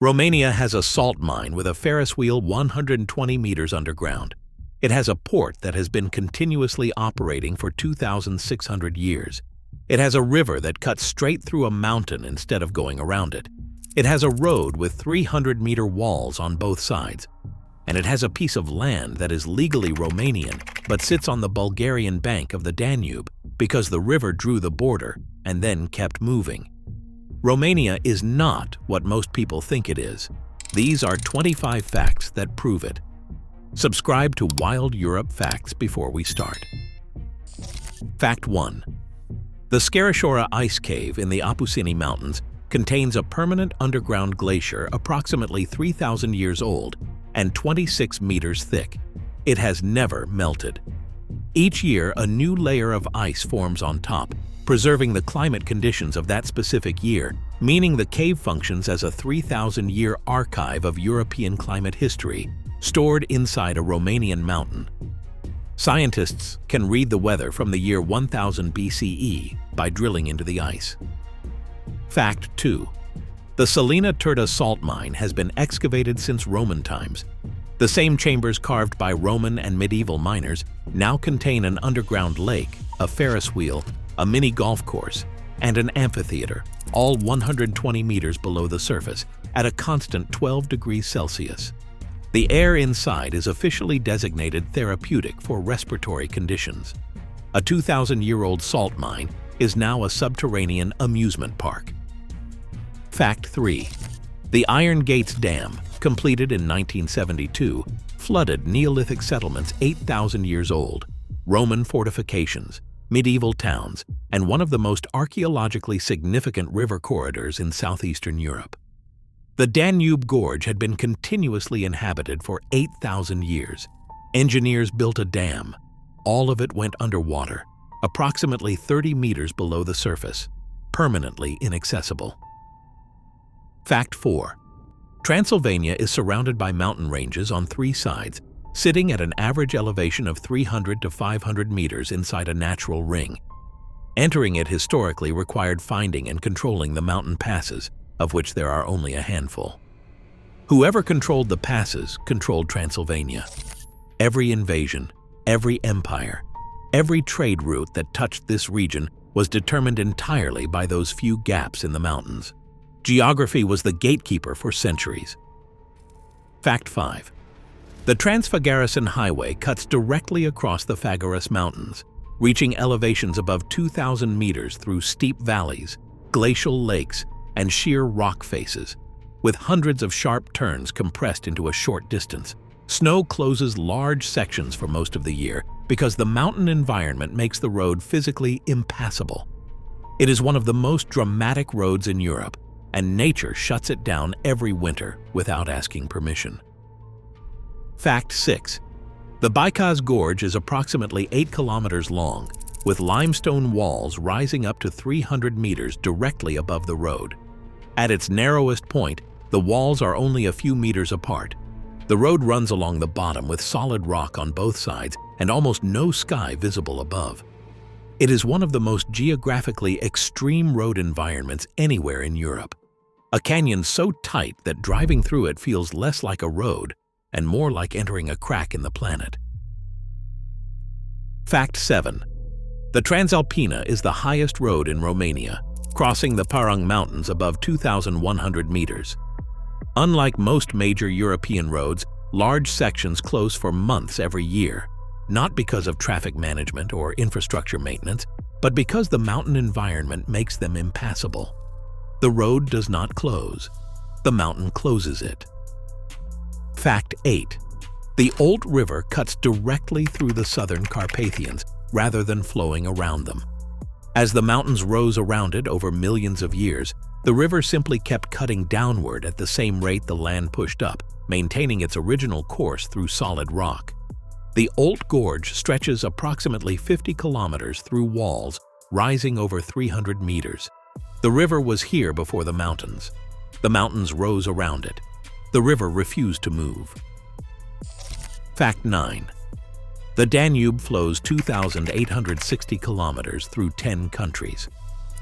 Romania has a salt mine with a Ferris wheel 120 meters underground. It has a port that has been continuously operating for 2,600 years. It has a river that cuts straight through a mountain instead of going around it. It has a road with 300-meter walls on both sides. And it has a piece of land that is legally Romanian but sits on the Bulgarian bank of the Danube because the river drew the border and then kept moving. Romania is not what most people think it is. These are 25 facts that prove it. Subscribe to Wild Europe Facts before we start. Fact 1. The Scarashora Ice Cave in the Apusini Mountains contains a permanent underground glacier approximately 3,000 years old and 26 meters thick. It has never melted. Each year, a new layer of ice forms on top, preserving the climate conditions of that specific year, meaning the cave functions as a 3,000-year archive of European climate history, stored inside a Romanian mountain. Scientists can read the weather from the year 1000 BCE by drilling into the ice. Fact 2. The Salina Turda salt mine has been excavated since Roman times. The same chambers carved by Roman and medieval miners now contain an underground lake, a Ferris wheel, a mini golf course, and an amphitheater, all 120 meters below the surface, at a constant 12 degrees Celsius. The air inside is officially designated therapeutic for respiratory conditions. A 2,000-year-old salt mine is now a subterranean amusement park. Fact 3. The Iron Gates Dam, completed in 1972, flooded Neolithic settlements 8,000 years old, Roman fortifications, medieval towns, and one of the most archaeologically significant river corridors in southeastern Europe. The Danube Gorge had been continuously inhabited for 8,000 years. Engineers built a dam. All of it went underwater, approximately 30 meters below the surface, permanently inaccessible. Fact 4. Transylvania is surrounded by mountain ranges on 3 sides, sitting at an average elevation of 300 to 500 meters inside a natural ring. Entering it historically required finding and controlling the mountain passes, of which there are only a handful. Whoever controlled the passes controlled Transylvania. Every invasion, every empire, every trade route that touched this region was determined entirely by those few gaps in the mountains. Geography was the gatekeeper for centuries. Fact 5. The Trans-Fagarasan Highway cuts directly across the Fagaras Mountains, reaching elevations above 2,000 meters through steep valleys, glacial lakes, and sheer rock faces. With hundreds of sharp turns compressed into a short distance, snow closes large sections for most of the year because the mountain environment makes the road physically impassable. It is one of the most dramatic roads in Europe, and nature shuts it down every winter without asking permission. Fact 6. The Baikaz Gorge is approximately 8 kilometers long, with limestone walls rising up to 300 meters directly above the road. At its narrowest point, the walls are only a few meters apart. The road runs along the bottom with solid rock on both sides and almost no sky visible above. It is one of the most geographically extreme road environments anywhere in Europe. A canyon so tight that driving through it feels less like a road and more like entering a crack in the planet. Fact 7. The Transalpina is the highest road in Romania, crossing the Parang Mountains above 2,100 meters. Unlike most major European roads, large sections close for months every year, not because of traffic management or infrastructure maintenance, but because the mountain environment makes them impassable. The road does not close. The mountain closes it. Fact 8. The Olt River cuts directly through the southern Carpathians rather than flowing around them. As the mountains rose around it over millions of years, the river simply kept cutting downward at the same rate the land pushed up, maintaining its original course through solid rock. The Olt Gorge stretches approximately 50 kilometers through walls, rising over 300 meters. The river was here before the mountains. The mountains rose around it. The river refused to move. Fact 9. The Danube flows 2,860 kilometers through 10 countries.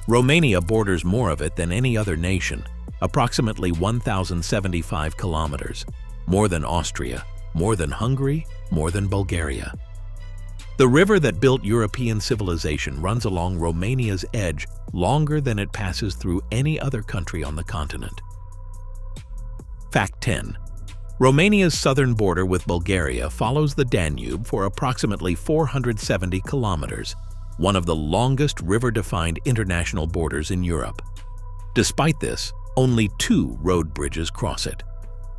Romania borders more of it than any other nation, approximately 1,075 kilometers, more than Austria, more than Hungary, more than Bulgaria. The river that built European civilization runs along Romania's edge longer than it passes through any other country on the continent. Fact 10. Romania's southern border with Bulgaria follows the Danube for approximately 470 kilometers, one of the longest river-defined international borders in Europe. Despite this, only 2 road bridges cross it.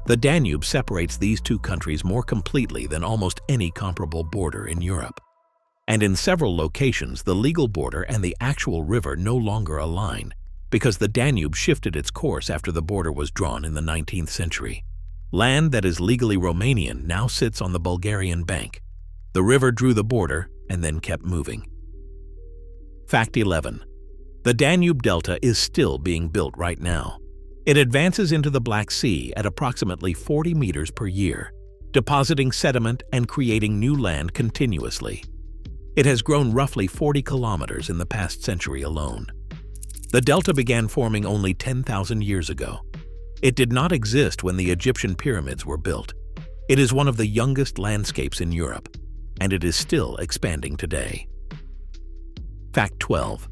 The Danube separates these 2 countries more completely than almost any comparable border in Europe. And in several locations, the legal border and the actual river no longer align, because the Danube shifted its course after the border was drawn in the 19th century. Land that is legally Romanian now sits on the Bulgarian bank. The river drew the border and then kept moving. Fact 11. The Danube Delta is still being built right now. It advances into the Black Sea at approximately 40 meters per year, depositing sediment and creating new land continuously. It has grown roughly 40 kilometers in the past century alone. The delta began forming only 10,000 years ago. It did not exist when the Egyptian pyramids were built. It is one of the youngest landscapes in Europe, and it is still expanding today. Fact 12.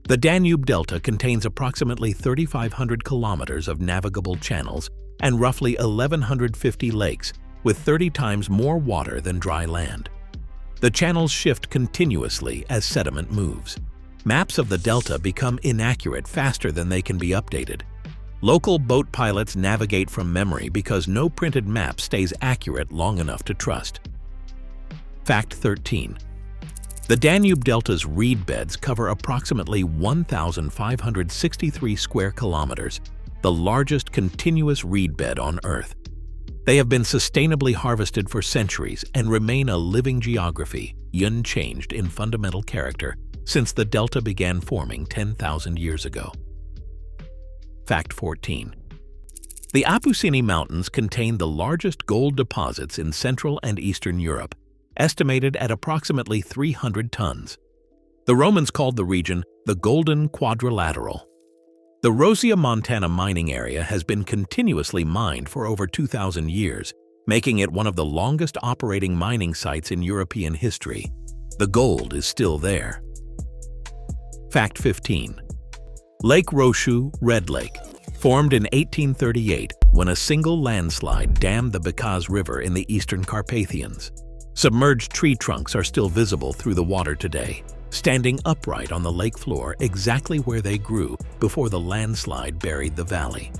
The Danube Delta contains approximately 3,500 kilometers of navigable channels and roughly 1,150 lakes, with 30 times more water than dry land. The channels shift continuously as sediment moves. Maps of the delta become inaccurate faster than they can be updated. Local boat pilots navigate from memory because no printed map stays accurate long enough to trust. Fact 13. The Danube Delta's reed beds cover approximately 1,563 square kilometers, the largest continuous reed bed on Earth. They have been sustainably harvested for centuries and remain a living geography, unchanged in fundamental character, since the delta began forming 10,000 years ago. Fact 14. The Apuseni Mountains contain the largest gold deposits in Central and Eastern Europe, estimated at approximately 300 tons. The Romans called the region the Golden Quadrilateral. The Rosia Montana mining area has been continuously mined for over 2,000 years, making it one of the longest operating mining sites in European history. The gold is still there. Fact 15. Lake Roșu, Red Lake, formed in 1838 when a single landslide dammed the Bicaz River in the eastern Carpathians. Submerged tree trunks are still visible through the water today, standing upright on the lake floor exactly where they grew before the landslide buried the valley.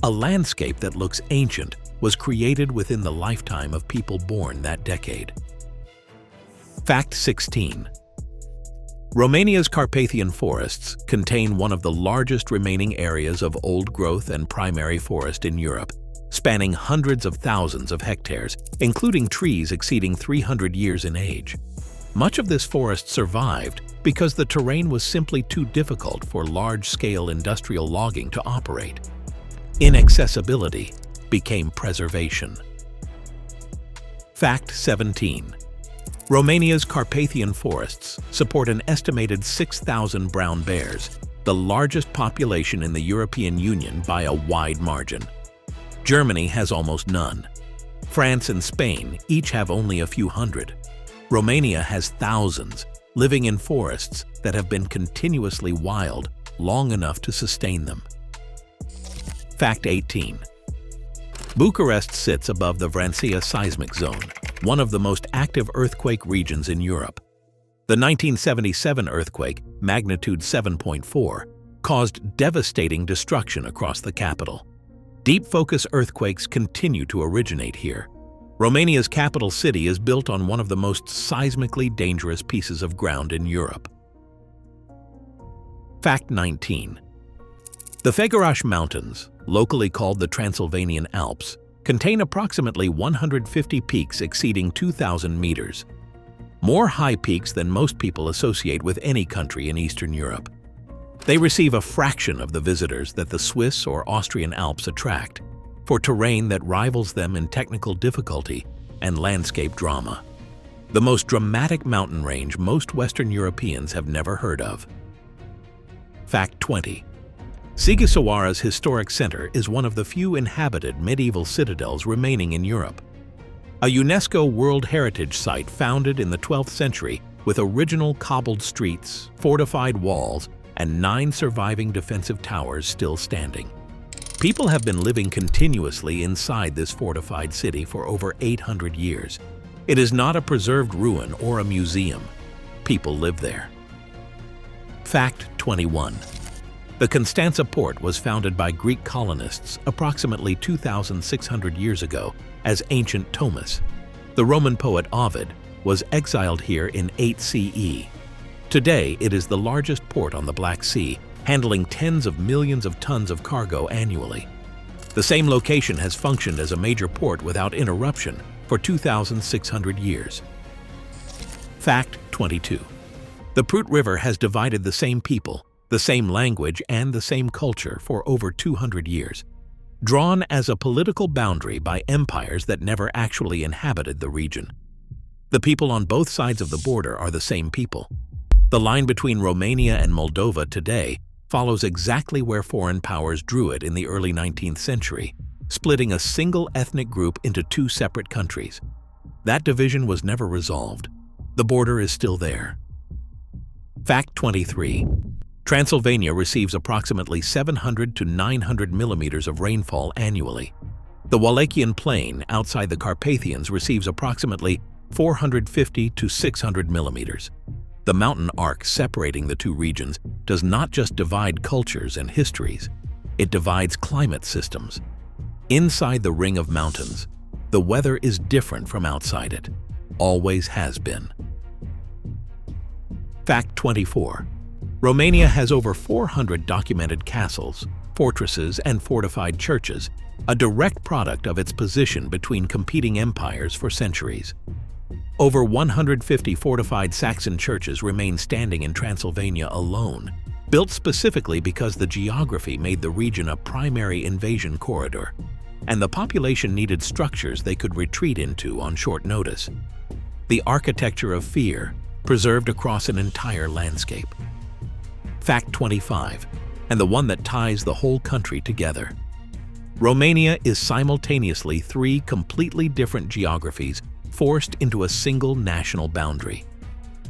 A landscape that looks ancient was created within the lifetime of people born that decade. Fact 16. Romania's Carpathian forests contain one of the largest remaining areas of old-growth and primary forest in Europe, spanning hundreds of thousands of hectares, including trees exceeding 300 years in age. Much of this forest survived because the terrain was simply too difficult for large-scale industrial logging to operate. Inaccessibility became preservation. Fact 17. Romania's Carpathian forests support an estimated 6,000 brown bears, the largest population in the European Union by a wide margin. Germany has almost none. France and Spain each have only a few hundred. Romania has thousands, living in forests that have been continuously wild long enough to sustain them. Fact 18. Bucharest sits above the Vrancea seismic zone, one of the most active earthquake regions in Europe. The 1977 earthquake, magnitude 7.4, caused devastating destruction across the capital. Deep focus earthquakes continue to originate here. Romania's capital city is built on one of the most seismically dangerous pieces of ground in Europe. Fact 19. The Făgăraș Mountains, locally called the Transylvanian Alps, contain approximately 150 peaks exceeding 2,000 meters. More high peaks than most people associate with any country in Eastern Europe. They receive a fraction of the visitors that the Swiss or Austrian Alps attract, for terrain that rivals them in technical difficulty and landscape drama. The most dramatic mountain range most Western Europeans have never heard of. Fact 20. Sigisawara's historic center is one of the few inhabited medieval citadels remaining in Europe. A UNESCO World Heritage Site founded in the 12th century with original cobbled streets, fortified walls, and 9 surviving defensive towers still standing. People have been living continuously inside this fortified city for over 800 years. It is not a preserved ruin or a museum. People live there. Fact 21. The Constanza port was founded by Greek colonists approximately 2,600 years ago as ancient Thomas. The Roman poet Ovid was exiled here in 8 CE. Today, it is the largest port on the Black Sea, handling tens of millions of tons of cargo annually. The same location has functioned as a major port without interruption for 2,600 years. Fact 22. The Prut River has divided the same people, the same language, and the same culture for over 200 years. Drawn as a political boundary by empires that never actually inhabited the region. The people on both sides of the border are the same people. The line between Romania and Moldova today follows exactly where foreign powers drew it in the early 19th century, splitting a single ethnic group into 2 separate countries. That division was never resolved. The border is still there. Fact 23. Transylvania receives approximately 700 to 900 millimeters of rainfall annually. The Wallachian Plain outside the Carpathians receives approximately 450 to 600 millimeters. The mountain arc separating the 2 regions does not just divide cultures and histories, it divides climate systems. Inside the ring of mountains, the weather is different from outside it, always has been. Fact 24. Romania has over 400 documented castles, fortresses, and fortified churches, a direct product of its position between competing empires for centuries. Over 150 fortified Saxon churches remain standing in Transylvania alone, built specifically because the geography made the region a primary invasion corridor, and the population needed structures they could retreat into on short notice. The architecture of fear, preserved across an entire landscape. Fact 25, and the one that ties the whole country together. Romania is simultaneously 3 completely different geographies forced into a single national boundary.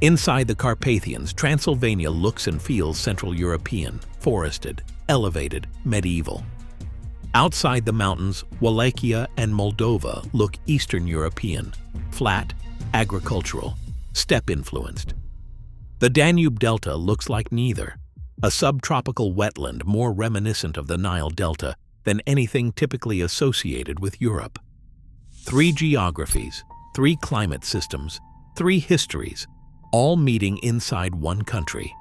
Inside the Carpathians, Transylvania looks and feels Central European, forested, elevated, medieval. Outside the mountains, Wallachia and Moldova look Eastern European, flat, agricultural, steppe-influenced. The Danube Delta looks like neither, a subtropical wetland more reminiscent of the Nile Delta than anything typically associated with Europe. 3 geographies, 3 climate systems, 3 histories, all meeting inside one country.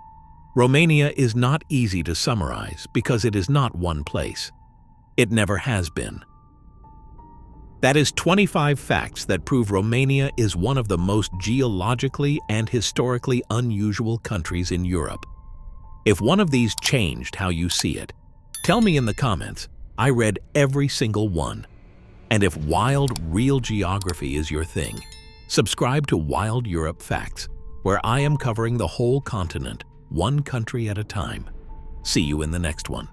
Romania is not easy to summarize because it is not one place. It never has been. That is 25 facts that prove Romania is one of the most geologically and historically unusual countries in Europe. If one of these changed how you see it, tell me in the comments. I read every single one. And if wild, real geography is your thing, subscribe to Wild Europe Facts, where I am covering the whole continent, one country at a time. See you in the next one.